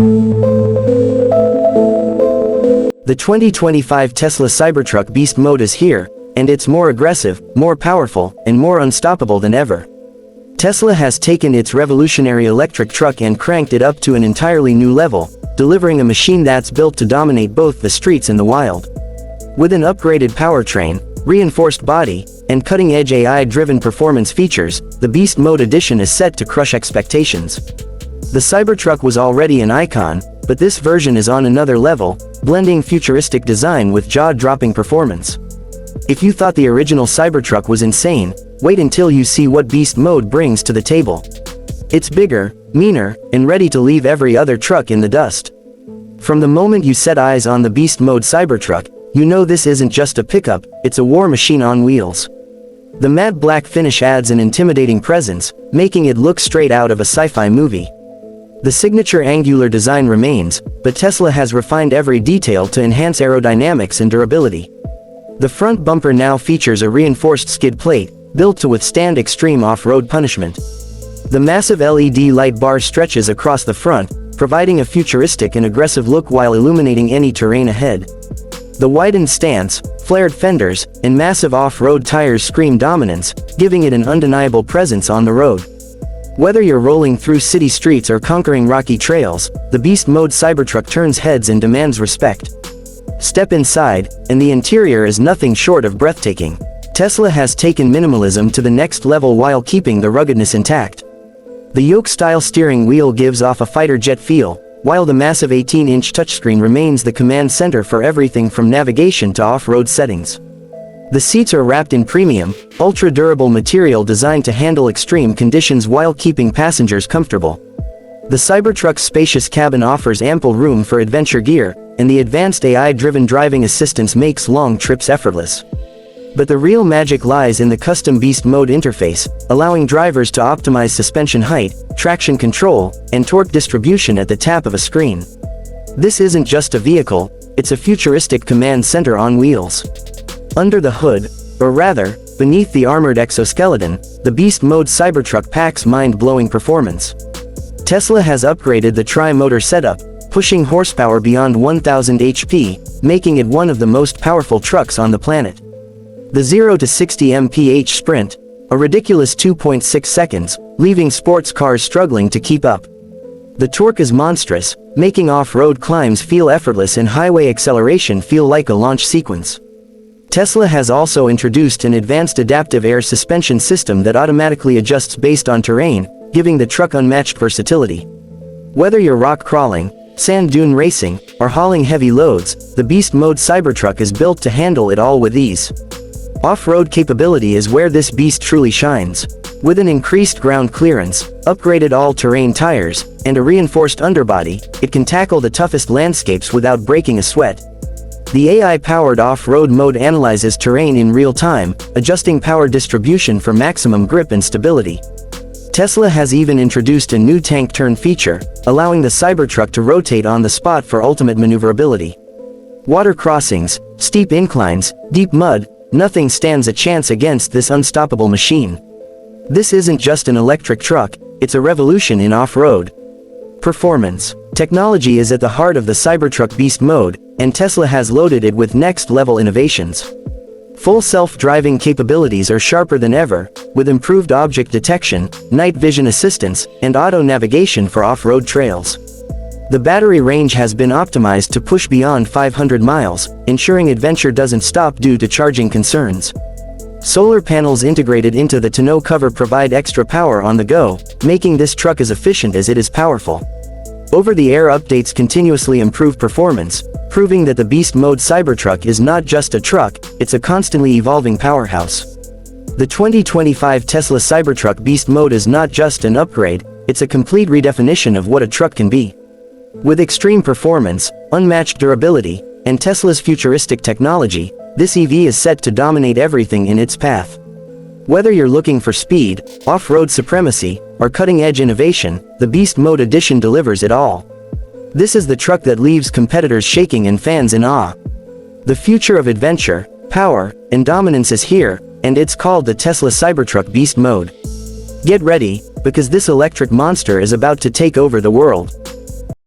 The 2025 Tesla Cybertruck Beast Mode is here, and it's more aggressive, more powerful, and more unstoppable than ever. Tesla has taken its revolutionary electric truck and cranked it up to an entirely new level, delivering a machine that's built to dominate both the streets and the wild. With an upgraded powertrain, reinforced body, and cutting-edge AI-driven performance features, the Beast Mode edition is set to crush expectations. The Cybertruck was already an icon, but this version is on another level, blending futuristic design with jaw-dropping performance. If you thought the original Cybertruck was insane, wait until you see what Beast Mode brings to the table. It's bigger, meaner, and ready to leave every other truck in the dust. From the moment you set eyes on the Beast Mode Cybertruck, you know this isn't just a pickup, it's a war machine on wheels. The matte black finish adds an intimidating presence, making it look straight out of a sci-fi movie. The signature angular design remains, but Tesla has refined every detail to enhance aerodynamics and durability. The front bumper now features a reinforced skid plate, built to withstand extreme off-road punishment. The massive LED light bar stretches across the front, providing a futuristic and aggressive look while illuminating any terrain ahead. The widened stance, flared fenders, and massive off-road tires scream dominance, giving it an undeniable presence on the road. Whether you're rolling through city streets or conquering rocky trails, the Beast Mode Cybertruck turns heads and demands respect. Step inside, and the interior is nothing short of breathtaking. Tesla has taken minimalism to the next level while keeping the ruggedness intact. The yoke-style steering wheel gives off a fighter jet feel, while the massive 18-inch touchscreen remains the command center for everything from navigation to off-road settings. The seats are wrapped in premium, ultra-durable material designed to handle extreme conditions while keeping passengers comfortable. The Cybertruck's spacious cabin offers ample room for adventure gear, and the advanced AI-driven driving assistance makes long trips effortless. But the real magic lies in the custom Beast Mode interface, allowing drivers to optimize suspension height, traction control, and torque distribution at the tap of a screen. This isn't just a vehicle, it's a futuristic command center on wheels. Under the hood, or rather, beneath the armored exoskeleton, the Beast Mode Cybertruck packs mind-blowing performance. Tesla has upgraded the tri-motor setup, pushing horsepower beyond 1000 HP, making it one of the most powerful trucks on the planet. The 0 to 60 mph sprint, a ridiculous 2.6 seconds, leaving sports cars struggling to keep up. The torque is monstrous, making off-road climbs feel effortless and highway acceleration feel like a launch sequence. Tesla has also introduced an advanced adaptive air suspension system that automatically adjusts based on terrain, giving the truck unmatched versatility. Whether you're rock crawling, sand dune racing, or hauling heavy loads, the Beast Mode Cybertruck is built to handle it all with ease. Off-road capability is where this beast truly shines. With an increased ground clearance, upgraded all-terrain tires, and a reinforced underbody, it can tackle the toughest landscapes without breaking a sweat. The AI-powered off-road mode analyzes terrain in real time, adjusting power distribution for maximum grip and stability. Tesla has even introduced a new tank turn feature, allowing the Cybertruck to rotate on the spot for ultimate maneuverability. Water crossings, steep inclines, deep mud, nothing stands a chance against this unstoppable machine. This isn't just an electric truck, it's a revolution in off-road performance. Technology is at the heart of the Cybertruck Beast Mode, and Tesla has loaded it with next-level innovations. Full self-driving capabilities are sharper than ever, with improved object detection, night vision assistance, and auto navigation for off-road trails. The battery range has been optimized to push beyond 500 miles, ensuring adventure doesn't stop due to charging concerns. Solar panels integrated into the tonneau cover provide extra power on the go, making this truck as efficient as it is powerful. Over-the-air updates continuously improve performance, proving that the Beast Mode Cybertruck is not just a truck, it's a constantly evolving powerhouse. The 2025 Tesla Cybertruck Beast Mode is not just an upgrade, it's a complete redefinition of what a truck can be. With extreme performance, unmatched durability, and Tesla's futuristic technology, this EV is set to dominate everything in its path. Whether you're looking for speed, off-road supremacy, or cutting-edge innovation, the Beast Mode Edition delivers it all. This is the truck that leaves competitors shaking and fans in awe. The future of adventure, power, and dominance is here, and it's called the Tesla Cybertruck Beast Mode. Get ready, because this electric monster is about to take over the world.